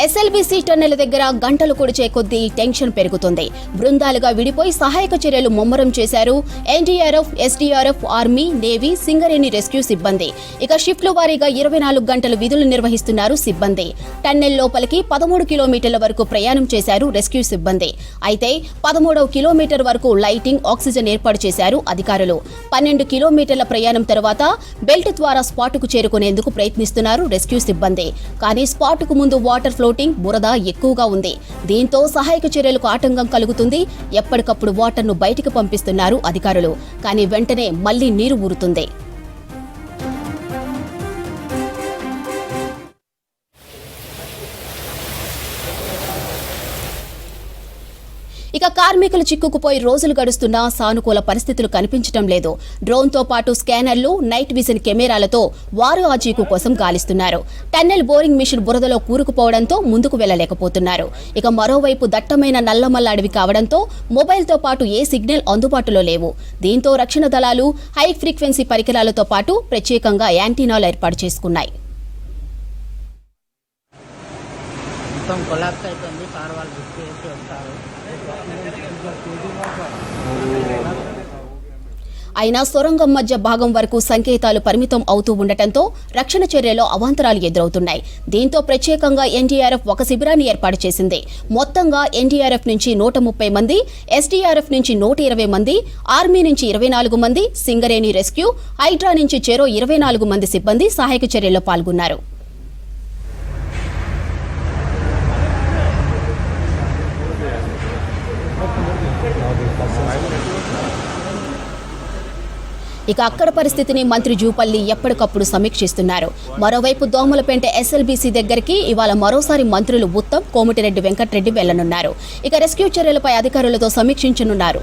SLBC టన్నెల దగ్గర గంటలు కొడిచే కొద్దీ టెన్షన్ పెరుగుతుంది. బృందాలుగా విడిపోయి సహాయక చర్యలు ముమ్మరం చేశారు NDRF, SDRF, army, navy, Singareni rescue సిబ్బంది. ఇక షిఫ్ట్ల వారీగా 24 గంటలు విధులు నిర్వహిస్తున్నారు సిబ్బంది. టన్నెల్ లోపలికి 13 కిలోమీటర్ల వరకు ప్రయాణం చేశారు రెస్క్యూ సిబ్బంది. అయితే 13వ కిలోమీటర్ వరకు లైటింగ్, ఆక్సిజన్ ఏర్పాటు చేశారు అధికారులు. 12 కిలోమీటర్ల ప్రయాణం తర్వాత బెల్ట్ ద్వారా స్పాటుకు చేరుకునేందుకు ప్రయత్నిస్తున్నారు రెస్క్యూ సిబ్బంది. కానీ స్పాటుకు ముందు వాటర్ ఫ్లోటింగ్, బురద ఎక్కువగా ఉంది. దీంతో సహాయక చర్యలకు ఆటంకం కలుగుతుంది. ఎప్పటికప్పుడు వాటర్ను బయటికి పంపిస్తున్నారు అధికారులు. కానీ వెంటనే మళ్లీ నీరు ఊరుతుంది. ఇక కార్మికులు చిక్కుకుపోయి రోజులు గడుస్తున్నా సానుకూల పరిస్థితులు కనిపించడం లేదు. డ్రోన్తో పాటు స్కానర్లు, నైట్ విజన్ కెమెరాలతో వారు ఆచీకు కోసం గాలిస్తున్నారు. టన్నెల్ బోరింగ్ మిషన్ బురదలో కూరుకుపోవడంతో ముందుకు వెళ్లలేకపోతున్నారు. ఇక మరోవైపు దట్టమైన నల్లమల్ల అడవి కావడంతో మొబైల్తో పాటు ఏ సిగ్నల్ అందుబాటులో లేవు. దీంతో రక్షణ దళాలు హై ఫ్రీక్వెన్సీ పరికరాలతో పాటు ప్రత్యేకంగా యాంటీనాలు ఏర్పాటు చేసుకున్నాయి. అయినా సొరంగం మధ్య భాగం వరకు సంకేతాలు పరిమితం అవుతూ ఉండటంతో రక్షణ చర్యలో అవాంతరాలు ఎదురవుతున్నాయి. దీంతో ప్రత్యేకంగా ఎన్డీఆర్ఎఫ్ ఒక శిబిరాన్ని ఏర్పాటు చేసింది. మొత్తంగా ఎన్డీఆర్ఎఫ్ నుంచి 130 మంది, ఎస్డీఆర్ఎఫ్ నుంచి 120 మంది, ఆర్మీ నుంచి 24 మంది, సింగరేణి రెస్క్యూ, హైడ్రా నుంచి చెరో 24 మంది సిబ్బంది సహాయక చర్యల్లో పాల్గొన్నారు. ఇక అక్కడ పరిస్థితిని మంత్రి జూపల్లి ఎప్పటికప్పుడు సమీక్షిస్తున్నారు. మరోవైపు దోమలపేంట ఎస్ఎల్బీసీ దగ్గరికి ఇవాళ మరోసారి మంత్రులు ఉత్తమ్, కోమటిరెడ్డి వెంకటరెడ్డి వెళ్లనున్నారు. ఇక రెస్క్యూ చర్యలపై అధికారులతో సమీక్షించనున్నారు.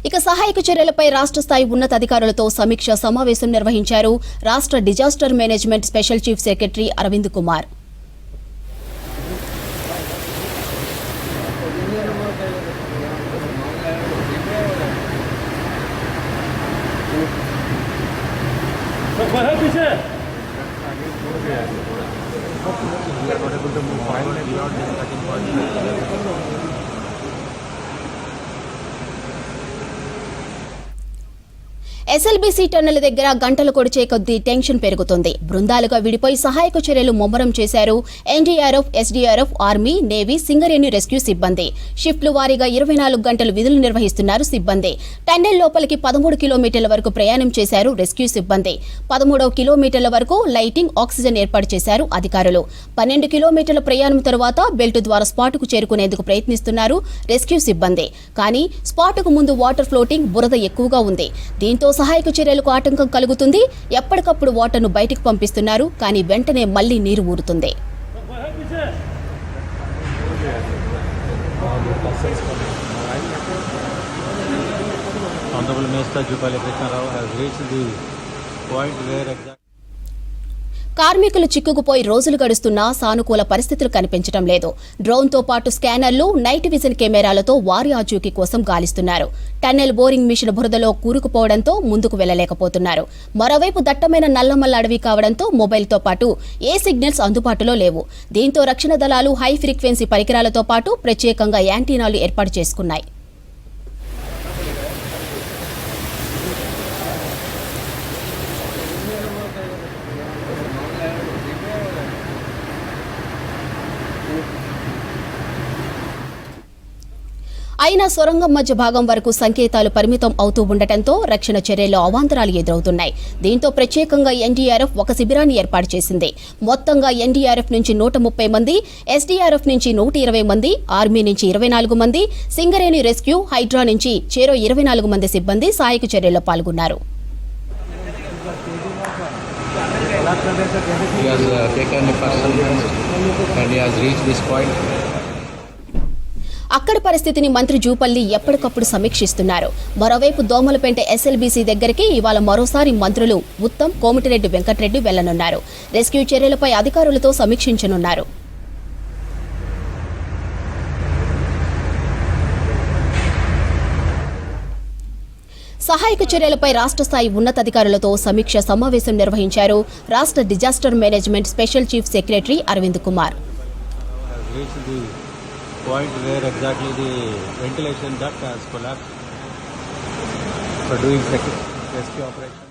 ఇక సహాయక చర్యలపై రాష్ట్ర స్థాయి ఉన్నతాధికారులతో సమీక్ష సమావేశం నిర్వహించారు రాష్ట్ర disaster management special chief secretary Arvind Kumar. SLBC టన్నెల దగ్గర గంటలు కొడిచే కొద్దీ టెన్షన్ పెరుగుతుంది. బృందాలుగా విడిపోయి సహాయక చర్యలు ముమ్మరం చేశారు NDRF, SDRF, army, navy, Singareni rescue సిబ్బంది. షిఫ్ట్ల వారీగా 24 గంటలు విధులు నిర్వహిస్తున్నారు సిబ్బంది. టన్నెల్ లోపలికి 13 కిలోమీటర్ల వరకు ప్రయాణం చేశారు రెస్క్యూ సిబ్బంది. 13వ కిలోమీటర్ల వరకు లైటింగ్, ఆక్సిజన్ ఏర్పాటు చేశారు అధికారులు. 12 కిలోమీటర్ల ప్రయాణం తర్వాత బెల్ట్ ద్వారా స్పాటుకు చేరుకునేందుకు ప్రయత్నిస్తున్నారు రెస్క్యూ సిబ్బంది. కానీ స్పాటుకు ముందు వాటర్ ఫ్లోటింగ్, బురద ఎక్కువగా ఉంది. దీంతో సహాయక చర్యలకు ఆటంకం కలుగుతుంది. ఎప్పటికప్పుడు వాటర్ను బయటకు పంపిస్తున్నారు. కానీ వెంటనే మళ్లీ నీరు ఊరుతుంది. కార్మికులు చిక్కుకుపోయి రోజులు గడుస్తున్నా సానుకూల పరిస్థితులు కనిపించడం లేదు. డ్రోన్తో పాటు స్కానర్లు, నైట్ విజన్ కెమెరాలతో వారి ఆచూకీ కోసం గాలిస్తున్నారు. టన్నెల్ బోరింగ్ మిషన్ బురదలో కూరుకుపోవడంతో ముందుకు వెళ్లలేకపోతున్నారు. మరోవైపు దట్టమైన నల్లమల్ల అడవి కావడంతో మొబైల్తో పాటు ఏ సిగ్నల్స్ అందుబాటులో లేవు. దీంతో రక్షణ దళాలు హై ఫ్రీక్వెన్సీ పరికరాలతో పాటు ప్రత్యేకంగా యాంటీనాలు ఏర్పాటు చేసుకున్నాయి. అయినా సొరంగం మధ్య భాగం వరకు సంకేతాలు పరిమితం అవుతూ ఉండటంతో రక్షణ చర్యల్లో అవాంతరాలు ఎదురవుతున్నాయి. దీంతో ప్రత్యేకంగా ఎన్డీఆర్ఎఫ్ ఒక శిబిరాన్ని ఏర్పాటు చేసింది. మొత్తంగా ఎన్డీఆర్ఎఫ్ నుంచి 130 మంది, ఎస్డీఆర్ఎఫ్ నుంచి 120 మంది, ఆర్మీ నుంచి 24 మంది, సింగరేణి రెస్క్యూ, హైడ్రా నుంచి చెరో 24 మంది సిబ్బంది సహాయక చర్యల్లో పాల్గొన్నారు. అక్కడి పరిస్థితిని మంత్రి జూపల్లి ఎప్పటికప్పుడు సమీక్షిస్తున్నారు. మరోవైపు దోమలపేంట ఎస్ఎల్బీసీ దగ్గరికి ఇవాళ మరోసారి మంత్రులు ఉత్తమ్, కోమటిరెడ్డి వెంకటరెడ్డి వెళ్లనున్నారు. రెస్క్యూ చర్యలపై అధికారులతో సమీక్షించనున్నారు. సహాయక చర్యలపై రాష్ట్ర స్థాయి ఉన్నతాధికారులతో సమీక్ష సమావేశం నిర్వహించారు రాష్ట్ర disaster management special chief secretary Arvind Kumar. Reached the point where exactly the ventilation duct has collapsed for doing rescue operation.